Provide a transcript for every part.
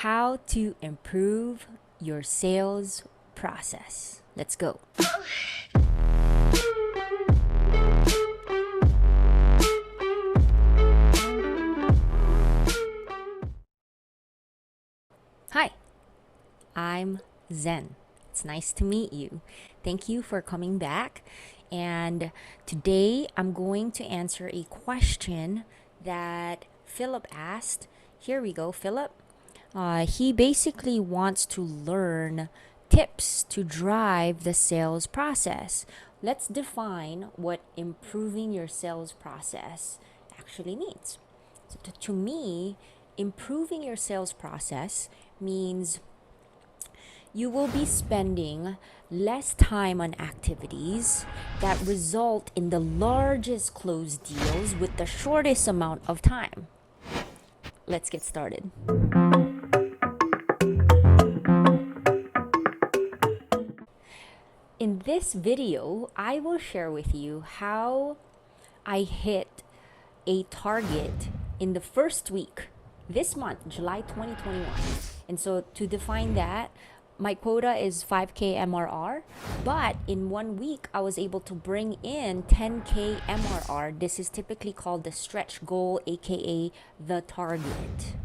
how to improve your sales process. Let's go. Hi, I'm Zen. It's nice to meet you. Thank you for coming back. And today I'm going to answer a question that Philip asked. Here we go, Philip. He basically wants to learn tips to drive the sales process. Let's define what improving your sales process actually means. So to me, improving your sales process means you will be spending less time on activities that result in the largest closed deals with the shortest amount of time. Let's get started. In this video, I will share with you how I hit a target in the first week this month, July 2021. And so to define that, my quota is 5K MRR, but in 1 week, I was able to bring in 10K MRR. This is typically called the stretch goal, aka the target.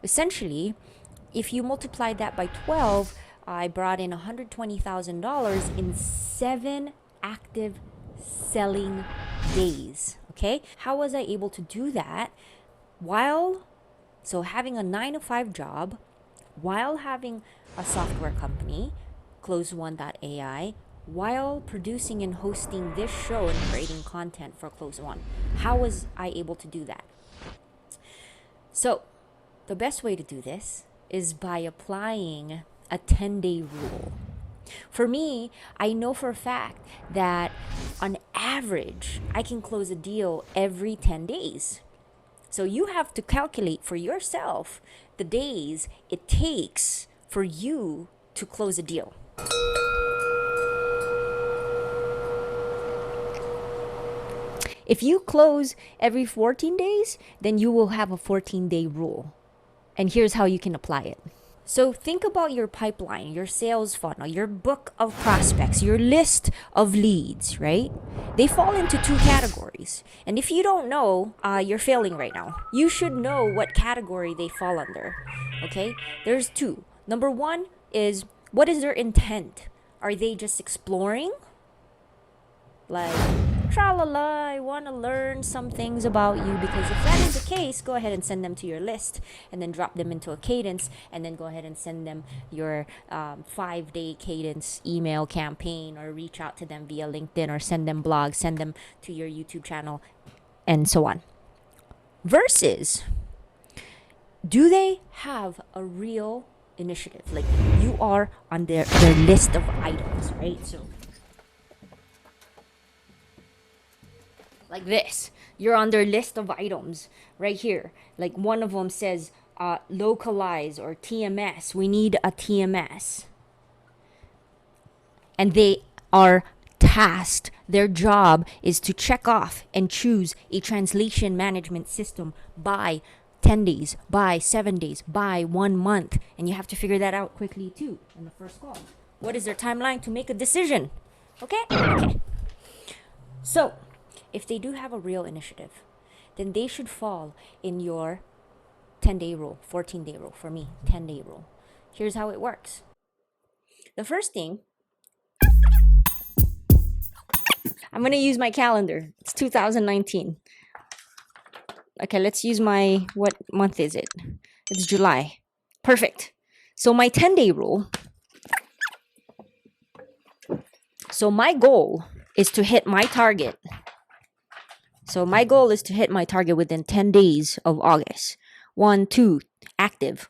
Essentially, if you multiply that by 12, I brought in $120,000 in 7 active selling days. Okay, how was I able to do that so having a 9-to-5 job, while having a software company, Close1.ai, while producing and hosting this show and creating content for Close One? How was I able to do that? So the best way to do this is by applying a 10-day rule. For me, I know for a fact that on average, I can close a deal every 10 days. So you have to calculate for yourself the days it takes for you to close a deal. If you close every 14 days, then you will have a 14-day rule. And here's how you can apply it. So think about your pipeline, your sales funnel, your book of prospects, your list of leads, right? They fall into 2 categories. And if you don't know, you're failing right now. You should know what category they fall under, okay? There's 2. Number 1 is, what is their intent? Are they just exploring? Like, tra-la-la, I want to learn some things about you. Because if that is the case, go ahead and send them to your list and then drop them into a cadence, and then go ahead and send them your 5-day cadence email campaign, or reach out to them via LinkedIn, or send them blogs, send them to your YouTube channel, and so on. Versus, do they have a real initiative? Like, you are on their list of items, right? So like this, you're on their list of items right here. Like, one of them says localize or TMS. We need a TMS. And they are tasked. Their job is to check off and choose a translation management system by 10 days, by 7 days, by 1 month. And you have to figure that out quickly too on the first call. What is their timeline to make a decision? Okay? So if they do have a real initiative, then they should fall in your 10-day rule, 14-day rule. For me, 10-day rule. Here's how it works. The first thing, I'm going to use my calendar. It's 2019. Okay, let's use what month is it? It's July. Perfect. So my 10-day rule. So my goal is to hit my target. So my goal is to hit my target within 10 days of August. 1, 2, active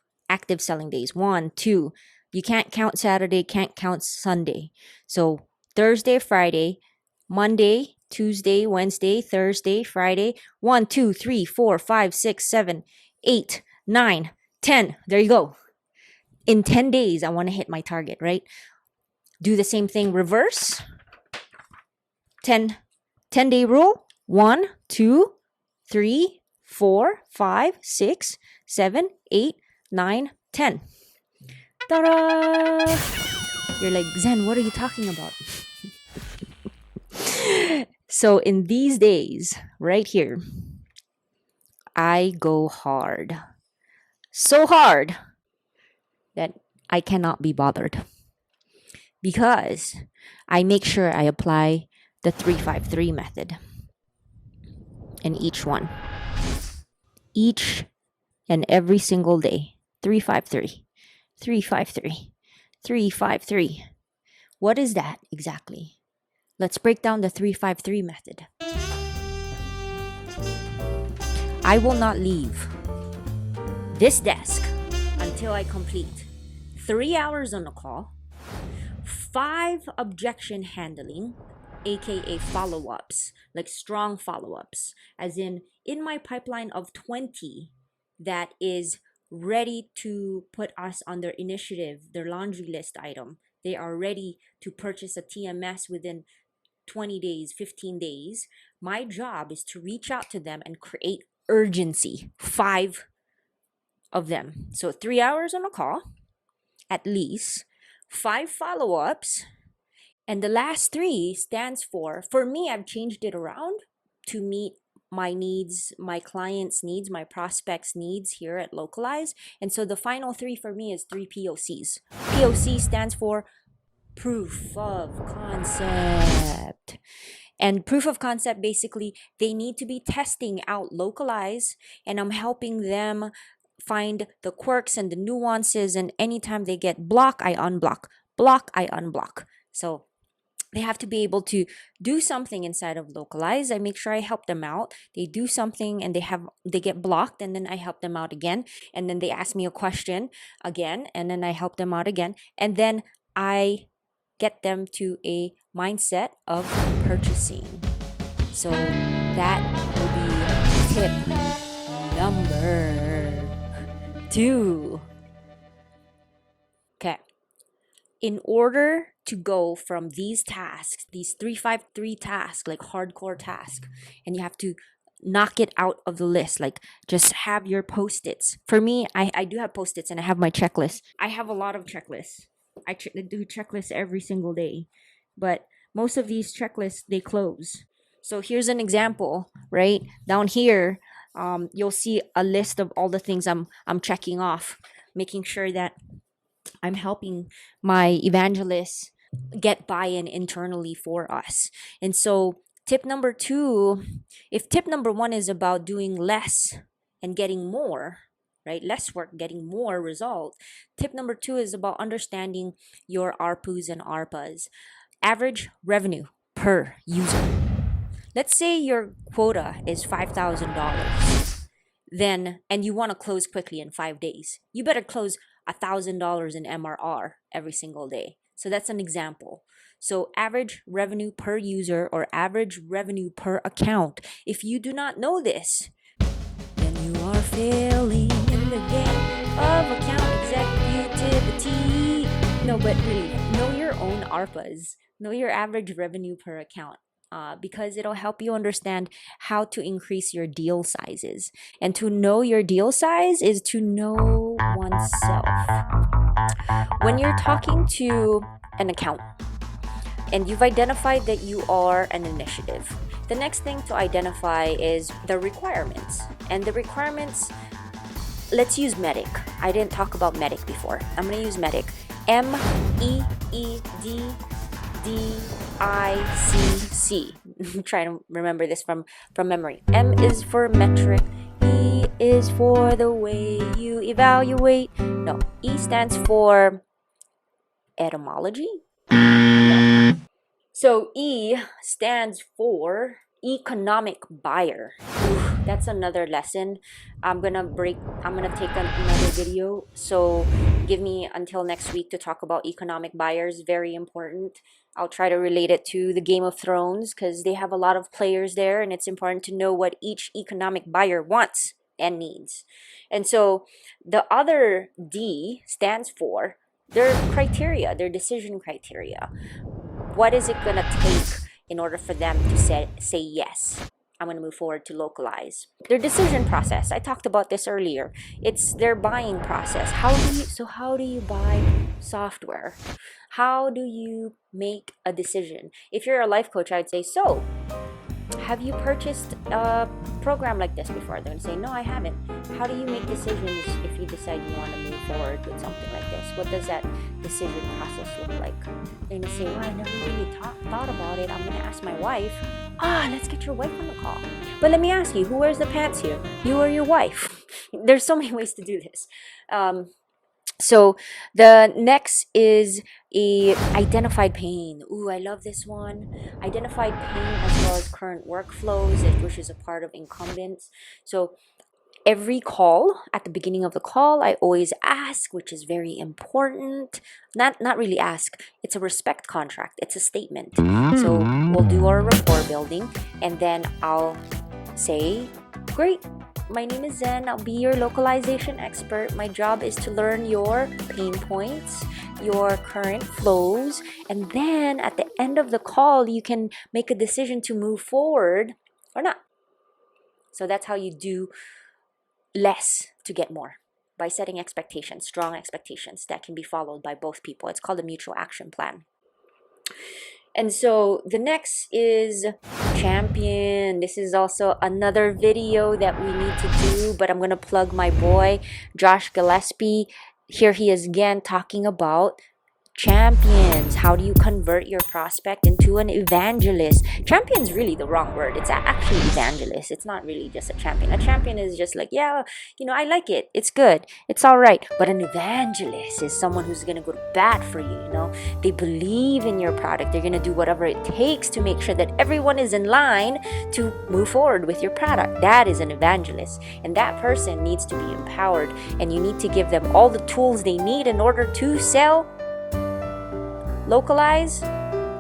selling days. 1, 2. You can't count Saturday, can't count Sunday. So Thursday, Friday, Monday, Tuesday, Wednesday, Thursday, Friday. 1, 2, 3, 4, 5, 6, 7, 8, 9, 10. There you go. In 10 days, I want to hit my target, right? Do the same thing reverse. 10-day rule. 1, 2, 3, 4, 5, 6, 7, 8, 9, 10. Ta-da! You're like, Zen, what are you talking about? So in these days, right here, I go hard. So hard that I cannot be bothered. Because I make sure I apply the 353 method in each one. Each and every single day. 353. 353. 353. What is that exactly? Let's break down the 353 method. I will not leave this desk until I complete 3 hours on a call, 5 objection handling, aka follow-ups, like strong follow-ups, as in my pipeline of 20 that is ready to put us on their initiative, their laundry list item. They are ready to purchase a TMS within 20 days, 15 days. My job is to reach out to them and create urgency. 5 of them. So 3 hours on a call, at least 5 follow-ups, and the last 3 stands for me, I've changed it around to meet my needs, my clients' needs, my prospects' needs here at Localize. And so the final 3 for me is 3 POCs. POC stands for proof of concept. And proof of concept, basically, they need to be testing out Localize, and I'm helping them find the quirks and the nuances, and anytime they get block, I unblock. Block, I unblock. So they have to be able to do something inside of Localize. I make sure I help them out. They do something and they get blocked, and then I help them out again. And then they ask me a question again, and then I help them out again. And then I get them to a mindset of purchasing. So that will be tip number 2. Okay. In order to go from these tasks, these 353 tasks, like hardcore tasks, and you have to knock it out of the list, like just have your post-its. For me, I do have post-its and I have my checklist. I have a lot of checklists. I do checklists every single day, but most of these checklists, they close. So here's an example, right? Down here, you'll see a list of all the things I'm checking off, making sure that I'm helping my evangelists get buy-in internally for us. And so tip number 2, if tip number 1 is about doing less and getting more, right? Less work, getting more result. Tip number 2 is about understanding your ARPUs and ARPAs. Average revenue per user. Let's say your quota is $5,000. Then, and you want to close quickly in 5 days. You better close $1,000 in MRR every single day. So that's an example. So average revenue per user or average revenue per account. If you do not know this, then you are failing in the game of account executivity. No, but really, know your own ARPAs. Know your average revenue per account. Because it'll help you understand how to increase your deal sizes. And to know your deal size is to know oneself. When you're talking to an account and you've identified that you are an initiative, the next thing to identify is the requirements. And the requirements, let's use MEDDIC. I didn't talk about MEDDIC before. I'm going to use MEDDIC. MEEDDICC. I'm trying to remember this from memory. M is for metric. E is for the way you evaluate. No, E stands for etymology. No. So E stands for economic buyer. That's another lesson. I'm gonna take another video. So give me until next week to talk about economic buyers. Very important. I'll try to relate it to the Game of Thrones because they have a lot of players there, and it's important to know what each economic buyer wants and needs. And so the other D stands for their criteria, their decision criteria. What is it gonna take in order for them to say yes? I'm going to move forward to localize. Their decision process, I talked about this earlier. It's their buying process. How do you buy software? How do you make a decision? If you're a life coach, I'd say, so have you purchased a program like this before? They're going to say, no, I haven't. How do you make decisions if you decide you want to move forward with something like this? What does that decision process look like? They're going to say, well, I never really thought about it. I'm going to ask my wife. Let's get your wife on the call. But let me ask you, who wears the pants here? You or your wife? There's so many ways to do this. So the next is a identified pain. Ooh, I love this one. Identified pain as well as current workflows, which is a part of incumbents. So every call, at the beginning of the call, I always ask, which is very important. Not really ask. It's a respect contract. It's a statement. So we'll do our rapport building, and then I'll say, great. My name is Zen. I'll be your localization expert. My job is to learn your pain points, your current flows, and then at the end of the call, you can make a decision to move forward or not. So that's how you do less to get more, by setting expectations, strong expectations that can be followed by both people. It's called a mutual action plan. And so the next is champion. This is also another video that we need to do, but I'm going to plug my boy, Josh Gillespie. Here he is again talking about champions. How do you convert your prospect into an evangelist? Champion is really the wrong word. It's actually evangelist. It's not really just a champion. A champion is just like, yeah, I like it. It's good. It's all right. But an evangelist is someone who's going to go to bat for you, They believe in your product. They're going to do whatever it takes to make sure that everyone is in line to move forward with your product. That is an evangelist. And that person needs to be empowered. And you need to give them all the tools they need in order to sell, localize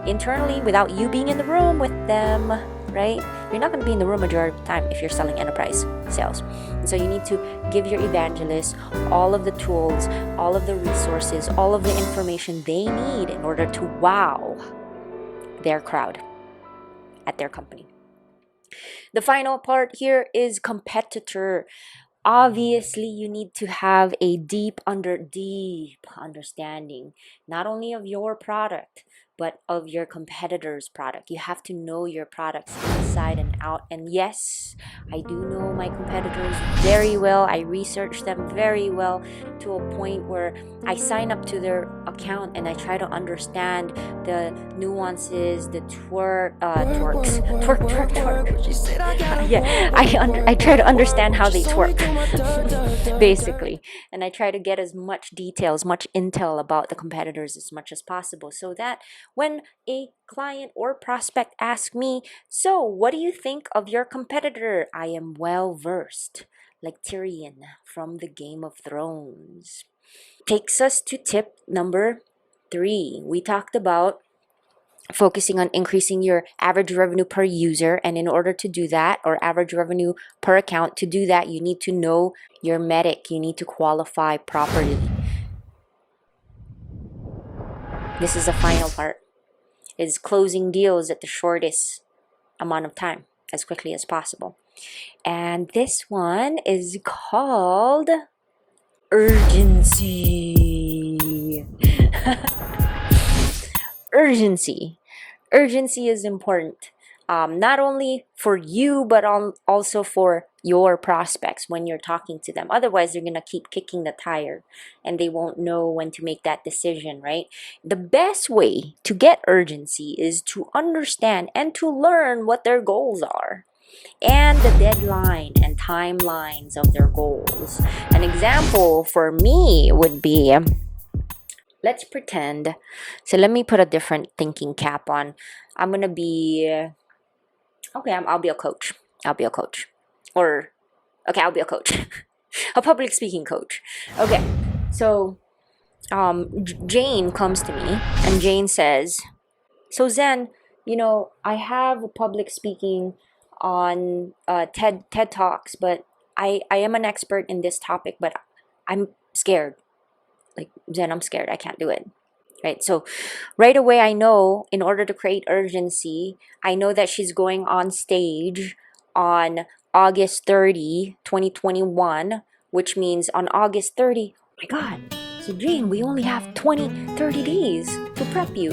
internally without you being in the room with them, right? You're not going to be in the room majority of the time if you're selling enterprise sales. And so you need to give your evangelists all of the tools, all of the resources, all of the information they need in order to wow their crowd at their company. The final part here is competitor. Obviously, you need to have a deep understanding, not only of your product, but of your competitor's product. You have to know your products inside and out. And yes, I do know my competitors very well. I research them very well to a point where I sign up to their account and I try to understand the nuances, the twerk. Yeah, I try to understand how they twerk, basically. And I try to get as much details, much intel about the competitors as much as possible, so that when a client or prospect asks me, so what do you think of your competitor? I am well versed, like Tyrion from the Game of Thrones. Takes us to tip number 3. We talked about focusing on increasing your average revenue per user, and in order to do that, or average revenue per account, to do that, you need to know your MEDDIC. You need to qualify properly. This is the final part, is closing deals at the shortest amount of time, as quickly as possible. And this one is called urgency. Urgency is important, not only for you, but also for your prospects when you're talking to them. Otherwise, they're going to keep kicking the tire and they won't know when to make that decision, right? The best way to get urgency is to understand and to learn what their goals are and the deadline and timelines of their goals. An example for me would be, let's pretend, so let me put a different thinking cap on. I'm going to be, I'll be a coach. I'll be a coach. A public speaking coach. Okay, so Jane comes to me and Jane says, so Zen, I have a public speaking on TED Talks, but I am an expert in this topic, but I'm scared. Like, Zen, I'm scared. I can't do it. Right? So right away, I know, in order to create urgency, I know that she's going on stage on August 30, 2021, which means on August 30, oh my God, so Jane, we only have 30 days to prep you.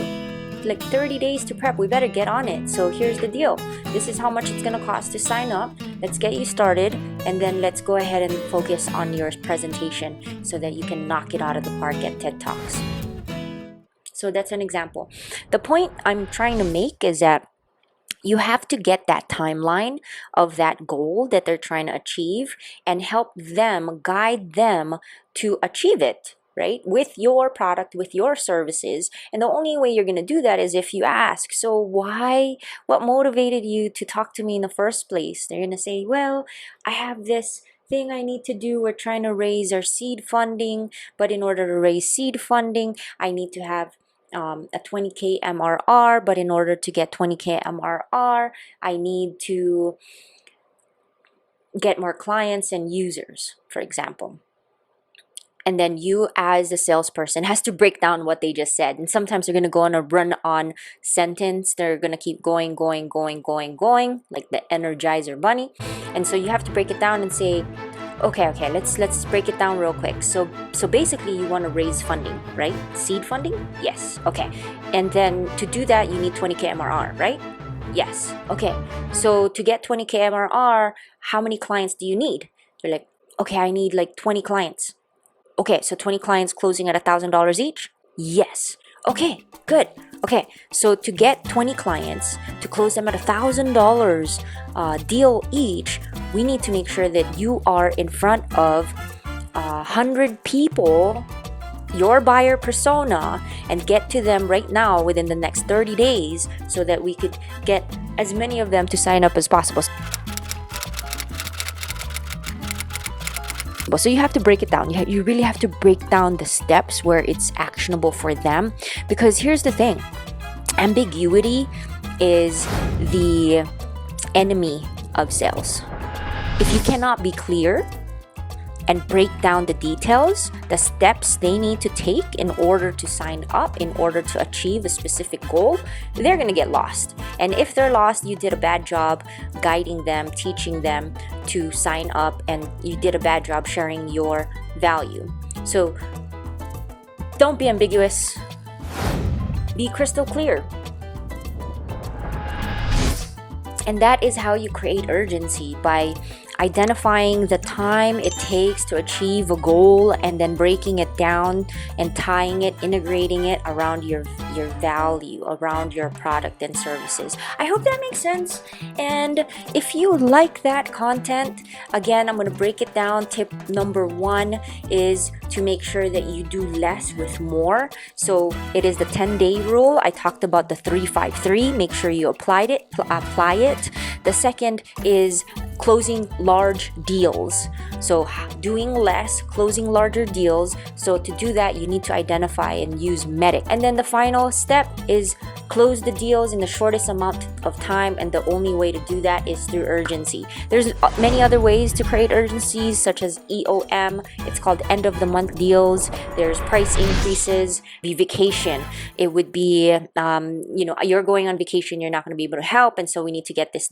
Like 30 days to prep, we better get on it. So here's the deal. This is how much it's gonna cost to sign up. Let's get you started, and then let's go ahead and focus on your presentation so that you can knock it out of the park at TED Talks. So that's an example. The point I'm trying to make is that you have to get that timeline of that goal that they're trying to achieve and help them, guide them to achieve it, right? With your product, with your services. And the only way you're going to do that is if you ask, so why, what motivated you to talk to me in the first place? They're going to say, well, I have this thing I need to do. We're trying to raise our seed funding, but in order to raise seed funding, I need to have a 20K MRR, but in order to get 20K MRR, I need to get more clients and users, for example. And then you as the salesperson has to break down what they just said. And sometimes they're going to go on a run-on sentence. They're going to keep going, like the Energizer Bunny. And so you have to break it down and say, okay, let's break it down real quick. So basically you want to raise funding, right? Seed funding? Yes. Okay. And then to do that, you need 20K MRR, right? Yes. Okay. So to get 20K MRR, how many clients do you need? You're like, okay, I need like 20 clients. Okay, so 20 clients closing at $1,000 each? Yes. Okay, good. Okay, so to get 20 clients, to close them at $1,000 deal each, we need to make sure that you are in front of 100 people, your buyer persona, and get to them right now within the next 30 days so that we could get as many of them to sign up as possible. So you have to break it down. You really have to break down the steps where it's actionable for them. Because here's the thing. Ambiguity is the enemy of sales. If you cannot be clear and break down the details, the steps they need to take in order to sign up, in order to achieve a specific goal, they're going to get lost. And if they're lost, you did a bad job guiding them, teaching them to sign up, and you did a bad job sharing your value. So don't be ambiguous. Be crystal clear. And that is how you create urgency, by identifying the time it takes to achieve a goal and then breaking it down and tying it, integrating it around your value, around your product and services. I hope that makes sense. And if you like that content, again, I'm going to break it down. Tip number 1 is to make sure that you do less with more. So it is the 10-day rule. I talked about the 3-5-3. Make sure you apply it. The second is closing large deals. So doing less, closing larger deals. So to do that, you need to identify and use MEDDIC. And then the final step is close the deals in the shortest amount of time, and the only way to do that is through urgency. There's many other ways to create urgencies, such as EOM. It's called end of the month deals. There's price increases, vacation. It would be, you're going on vacation, you're not going to be able to help, and so we need to get this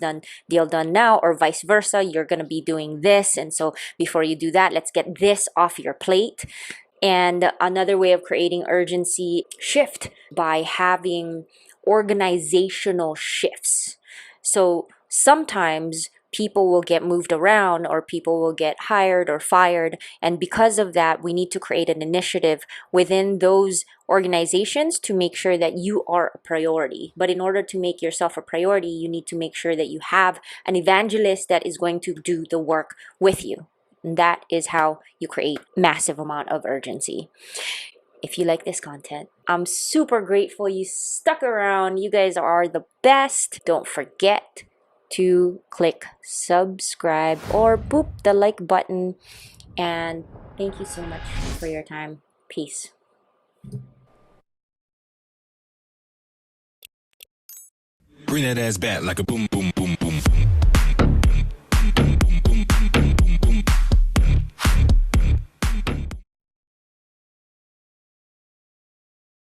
deal done now, or vice versa. You're going to be doing this, and so before you do that, let's get this off your plate. And another way of creating urgency, shift by having organizational shifts. So sometimes people will get moved around, or people will get hired or fired, and because of that, we need to create an initiative within those organizations to make sure that you are a priority. But in order to make yourself a priority, you need to make sure that you have an evangelist that is going to do the work with you. And that is how you create massive amount of urgency. If you like this content, I'm super grateful you stuck around. You guys are the best. Don't forget to click subscribe or boop the like button. And thank you so much for your time. Peace. Bring that ass back like a boom.